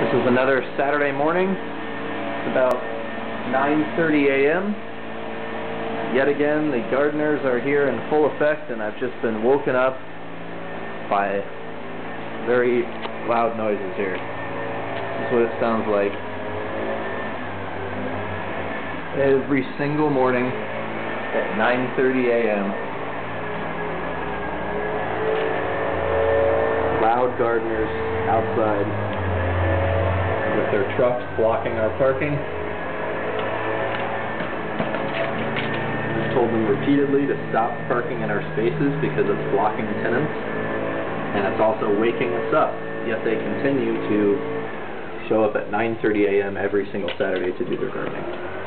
This is another Saturday morning. It's about 9:30 a.m. Yet again, the gardeners are here in full effect, and I've just been woken up by very loud noises here. This is what it sounds like every single morning at 9:30 a.m. Loud gardeners outside with their trucks blocking our parking. I've told them repeatedly to stop parking in our spaces because it's blocking tenants, and it's also waking us up, yet they continue to show up at 9:30 a.m. every single Saturday to do their gardening.